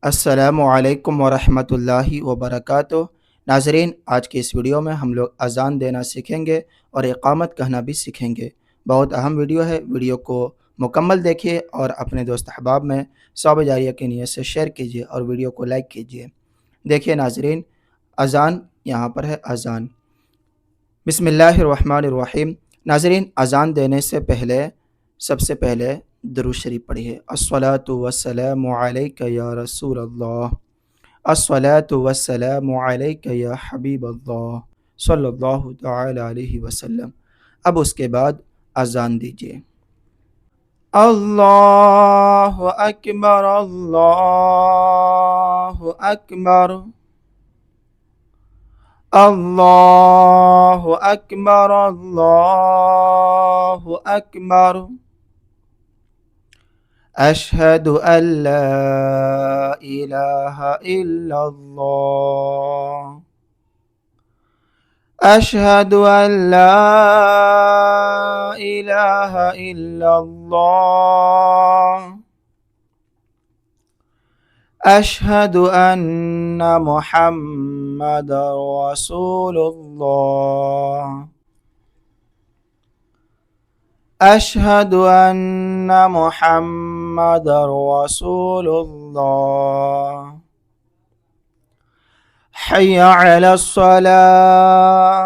السلام علیکم ورحمۃ اللہ وبرکاتہ۔ ناظرین، آج کی اس ویڈیو میں ہم لوگ اذان دینا سیکھیں گے اور اقامت کہنا بھی سیکھیں گے۔ بہت اہم ویڈیو ہے، ویڈیو کو مکمل دیکھیے اور اپنے دوست احباب میں ثواب جاریہ کی نیت سے شیئر کیجیے اور ویڈیو کو لائک کیجیے۔ دیکھیے ناظرین، اذان یہاں پر ہے اذان۔ بسم اللہ الرحمن الرحیم۔ ناظرین، اذان دینے سے پہلے سب سے پہلے درود شریف پڑھیے۔ الصلاۃ والسلام علیک یا رسول اللہ، الصلاۃ والسلام علیک یا حبیب اللہ صلی اللہ تعالی علیہ وسلم۔ اب اس کے بعد اذان دیجیے۔ اللہ اکبر، اللہ اکبر، اللہ اکبر، اللہ اکبر، اشہد ان لا الہ الا اللہ، اشہد ان لا الہ الا اللہ، اشہد ان محمد رسول اللہ، اشہد ان محمد رسول اللہ، حی علی الصلاة،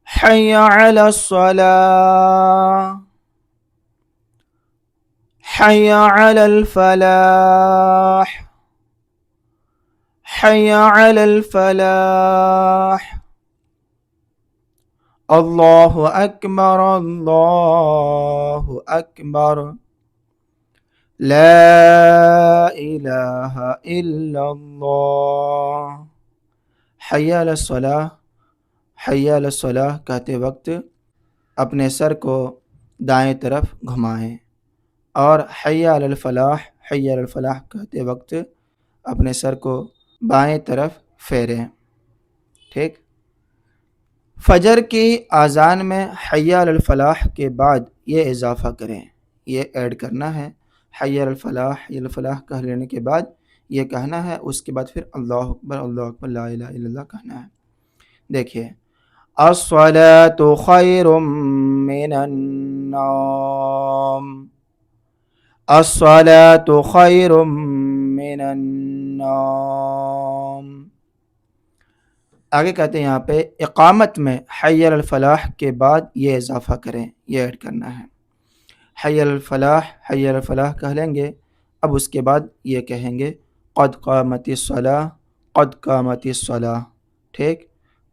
حی علی الصلاة، حی علی الفلاح، حی علی الفلاح، اللہ اکبر، اللہ اکبر، لا الہ الا اللہ۔ حی علی الصلاح، حی علی الصلاح کہتے وقت اپنے سر کو دائیں طرف گھمائیں، اور حی علی الفلاح، حی علی الفلاح کہتے وقت اپنے سر کو بائیں طرف پھیریں۔ ٹھیک۔ فجر کی اذان میں حی علی الفلاح کے بعد یہ اضافہ کریں، یہ ایڈ کرنا ہے۔ حی علی الفلاح، حی علی الفلاح کہہ لینے کے بعد یہ کہنا ہے، اس کے بعد پھر اللہ اکبر، اللہ اکبر، لا الہ الا اللہ کہنا ہے۔ دیکھیے، الصلاۃ خیر من النوم، الصلاۃ خیر من النوم۔ آگے کہتے ہیں یہاں پہ اقامت میں حی علی الفلاح کے بعد یہ اضافہ کریں، یہ ایڈ کرنا ہے۔ حی علی الفلاح، حی علی الفلاح کہہ لیں گے، اب اس کے بعد یہ کہیں گے قد قامت الصلاۃ، قد قامت الصلاۃ۔ ٹھیک۔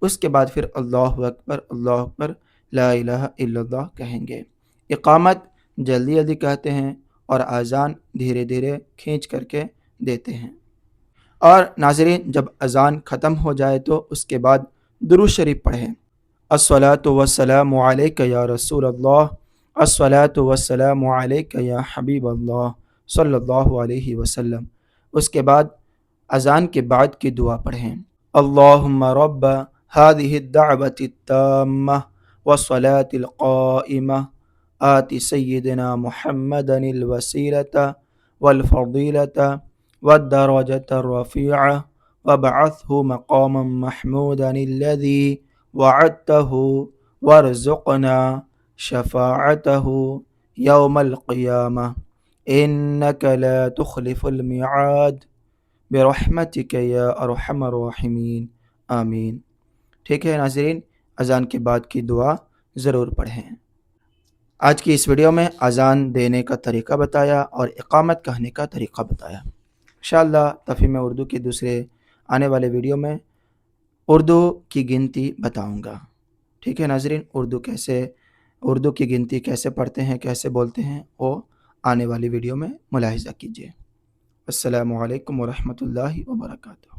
اس کے بعد پھر اللہ اکبر، اللہ اکبر، لا الہ الا اللہ کہیں گے۔ اقامت جلدی جلدی کہتے ہیں اور اذان دھیرے دھیرے کھینچ کر کے دیتے ہیں۔ اور ناظرین، جب اذان ختم ہو جائے تو اس کے بعد درود شریف پڑھیں۔ الصلاۃ والسلام علیک یا رسول اللہ، الصلاۃ والسلام علیک یا حبیب اللہ صلی اللہ علیہ وسلم۔ اس کے بعد اذان کے بعد کی دعا پڑھیں۔ اللہم رب هذه الدعوة التامة والصلاة القائمة آت سیدنا محمدا الوسیلة والفضیلة والدرجة الرفیعة وابعثه مقاما محمودا الذي وعدته وارزقنا شفاعته يوم القيامة إنك لا تخلف الميعاد برحمتك يا ارحم الراحمین، آمین۔ ٹھیک ہے ناظرین، اذان کے بعد کی دعا ضرور پڑھیں۔ آج کی اس ویڈیو میں اذان دینے کا طریقہ بتایا اور اقامت کہنے کا طریقہ بتایا۔ انشاءاللہ تفہیم اردو کی دوسرے آنے والے ویڈیو میں اردو کی گنتی بتاؤں گا۔ ٹھیک ہے ناظرین، اردو کی گنتی کیسے پڑھتے ہیں، کیسے بولتے ہیں، وہ آنے والی ویڈیو میں ملاحظہ کیجیے۔ السلام علیکم ورحمۃ اللہ وبرکاتہ۔